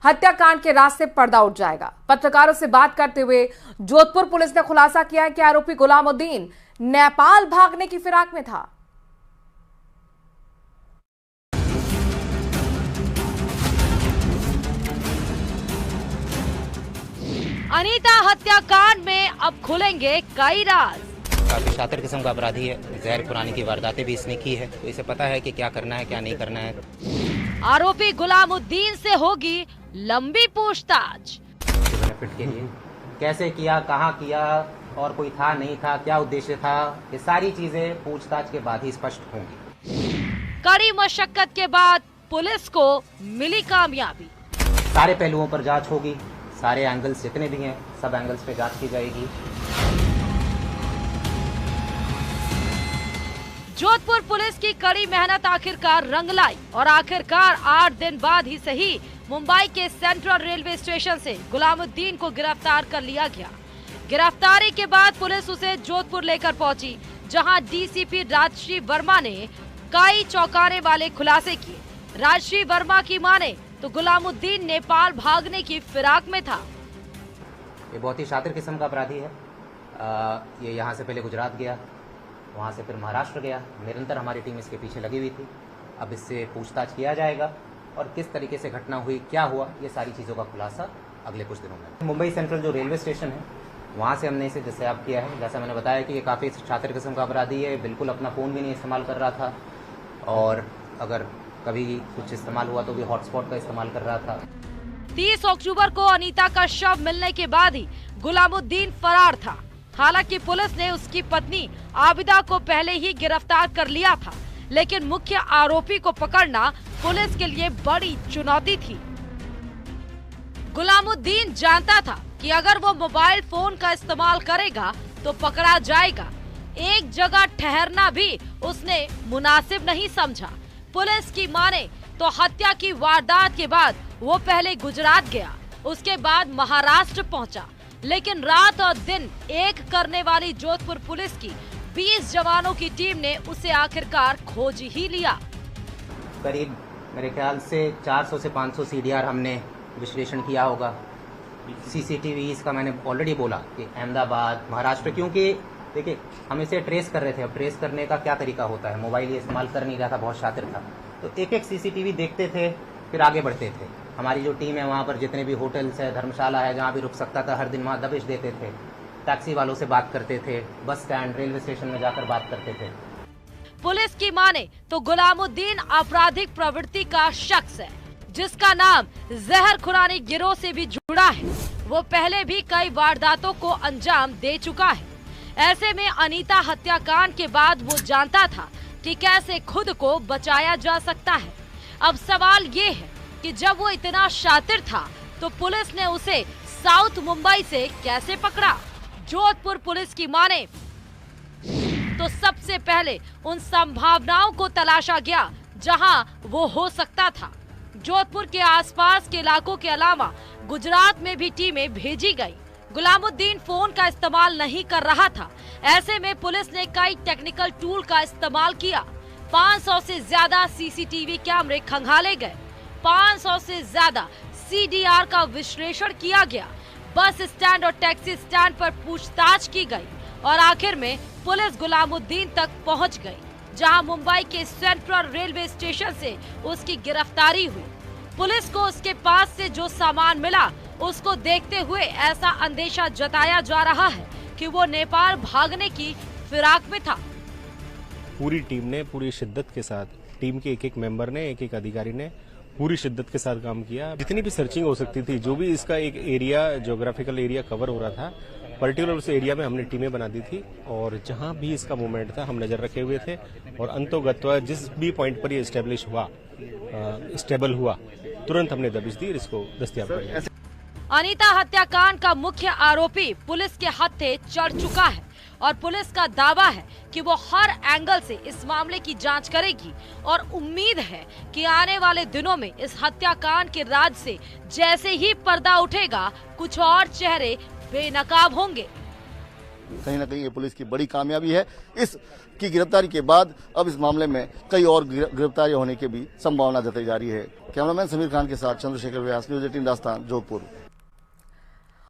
हत्याकांड के रास्ते पर्दा उठ जाएगा। पत्रकारों से बात करते हुए जोधपुर पुलिस ने खुलासा किया है कि आरोपी गुलामुद्दीन नेपाल भागने की फिराक में था। अनीता हत्याकांड में अब खुलेंगे कई राज। काफी शातिर किस्म का अपराधी है, जहर पुरानी की वारदातें भी इसने की है, तो इसे पता है कि क्या करना है क्या नहीं करना है। आरोपी गुलामुद्दीन से होगी लंबी पूछताछ। बेनिफिट के लिए कैसे किया, कहां किया और कोई था नहीं था, क्या उद्देश्य था, ये सारी चीजें पूछताछ के बाद ही स्पष्ट होंगी। कड़ी मशक्कत के बाद पुलिस को मिली कामयाबी। सारे पहलुओं पर जांच होगी, सारे एंगल्स जितने भी हैं सब एंगल्स पे जांच की जाएगी। जोधपुर पुलिस की कड़ी मेहनत आखिरकार रंग लाई और आखिरकार 8 दिन बाद ही सही मुंबई के सेंट्रल रेलवे स्टेशन से गुलामुद्दीन को गिरफ्तार कर लिया गया। गिरफ्तारी के बाद पुलिस उसे जोधपुर लेकर पहुंची, जहां डीसीपी राजश्री वर्मा ने कई चौंकाने वाले खुलासे किए। राजश्री वर्मा की माने तो गुलामुद्दीन नेपाल भागने की फिराक में था। ये बहुत ही शातिर किस्म का अपराधी है। ये यहाँ से पहले गुजरात गया, वहाँ से फिर महाराष्ट्र गया। निरंतर हमारी टीम इसके पीछे लगी हुई थी। अब इससे पूछताछ किया जाएगा और किस तरीके से घटना हुई, क्या हुआ, ये सारी चीज़ों का खुलासा अगले कुछ दिनों में। मुंबई सेंट्रल जो रेलवे स्टेशन है वहाँ से हमने इसे दस्तयाब किया है। जैसा मैंने बताया कि ये काफ़ी शातिर किस्म का अपराधी है, बिल्कुल अपना फ़ोन भी नहीं इस्तेमाल कर रहा था और अगर कभी कुछ इस्तेमाल हुआ तो भी हॉटस्पॉट का इस्तेमाल कर रहा था। 30 अक्टूबर को अनीता का शव मिलने के बाद ही गुलामुद्दीन फरार था। हालांकि पुलिस ने उसकी पत्नी आबिदा को पहले ही गिरफ्तार कर लिया था, लेकिन मुख्य आरोपी को पकड़ना पुलिस के लिए बड़ी चुनौती थी। गुलामुद्दीन जानता था कि अगर वो मोबाइल फोन का इस्तेमाल करेगा तो पकड़ा जाएगा। एक जगह ठहरना भी उसने मुनासिब नहीं समझा। पुलिस की माने तो हत्या की वारदात के बाद वो पहले गुजरात गया, उसके बाद महाराष्ट्र पहुंचा, लेकिन रात और दिन एक करने वाली जोधपुर पुलिस की 20 जवानों की टीम ने उसे आखिरकार खोज ही लिया। करीब मेरे ख्याल से 400 से 500 सीडीआर हमने विश्लेषण किया होगा। सीसीटीवी इसका मैंने ऑलरेडी बोला कि अहमदाबाद, महाराष्ट्र, क्योंकि देखिए हम इसे ट्रेस कर रहे थे। अब ट्रेस करने का क्या तरीका होता है, मोबाइल ये इस्तेमाल कर नहीं रहा था, बहुत शातिर था, तो एक एक सीसीटीवी देखते थे फिर आगे बढ़ते थे। हमारी जो टीम है वहाँ पर जितने भी होटल्स है, धर्मशाला है, जहाँ भी रुक सकता था हर दिन वहाँ दबिश देते थे। टैक्सी वालों से बात करते थे, बस स्टैंड, रेलवे स्टेशन में जाकर बात करते थे। पुलिस की माने तो गुलामुद्दीन आपराधिक प्रवृत्ति का शख्स है, जिसका नाम जहर खुरानी गिरोह से भी जुड़ा है। वो पहले भी कई वारदातों को अंजाम दे चुका है। ऐसे में अनीता हत्याकांड के बाद वो जानता था कि कैसे खुद को बचाया जा सकता है। अब सवाल ये है कि जब वो इतना शातिर था तो पुलिस ने उसे साउथ मुंबई से कैसे पकड़ा। जोधपुर पुलिस की माने तो सबसे पहले उन संभावनाओं को तलाशा गया जहां वो हो सकता था। जोधपुर के आसपास के इलाकों के अलावा गुजरात में भी टीमें भेजी गई। गुलामुद्दीन फोन का इस्तेमाल नहीं कर रहा था। ऐसे में पुलिस ने कई टेक्निकल टूल का इस्तेमाल किया। 500 से ज्यादा सीसीटीवी कैमरे खंगाले गए, 500 से ज्यादा सीडीआर का विश्लेषण किया गया, बस स्टैंड और टैक्सी स्टैंड पर पूछताछ की गई और आखिर में पुलिस गुलामुद्दीन तक पहुंच गई, जहां मुंबई के सेंट्रल रेलवे स्टेशन से उसकी गिरफ्तारी हुई। पुलिस को उसके पास से जो सामान मिला उसको देखते हुए ऐसा अंदेशा जताया जा रहा है कि वो नेपाल भागने की फिराक में था। पूरी टीम ने पूरी शिद्दत के साथ, टीम के एक एक मेंबर ने, एक एक अधिकारी ने पूरी शिद्दत के साथ काम किया। जितनी भी सर्चिंग हो सकती थी, जो भी इसका एक एरिया, ज्योग्राफिकल एरिया कवर हो रहा था, पर्टिकुलर उस एरिया में हमने टीमें बना दी थी और जहां भी इसका मूवमेंट था हम नजर रखे हुए थे और अंतोगत्वा जिस भी पॉइंट पर ये स्टेबल हुआ तुरंत हमने दबिश दी, इसको दस्तयाब कर लिया। अनीता हत्याकांड का मुख्य आरोपी पुलिस के हत्थे चढ़ चुका है और पुलिस का दावा है कि वो हर एंगल से इस मामले की जांच करेगी और उम्मीद है कि आने वाले दिनों में इस हत्याकांड के राज से जैसे ही पर्दा उठेगा कुछ और चेहरे बेनकाब होंगे। कहीं ना कहीं ये पुलिस की बड़ी कामयाबी है। इसकी गिरफ्तारी के बाद अब इस मामले में कई और गिरफ्तारी होने की भी संभावना जताई जा रही है। कैमरामैन समीर खान के साथ चंद्रशेखर व्यास, न्यूज़ 18 राजस्थान, जोधपुर।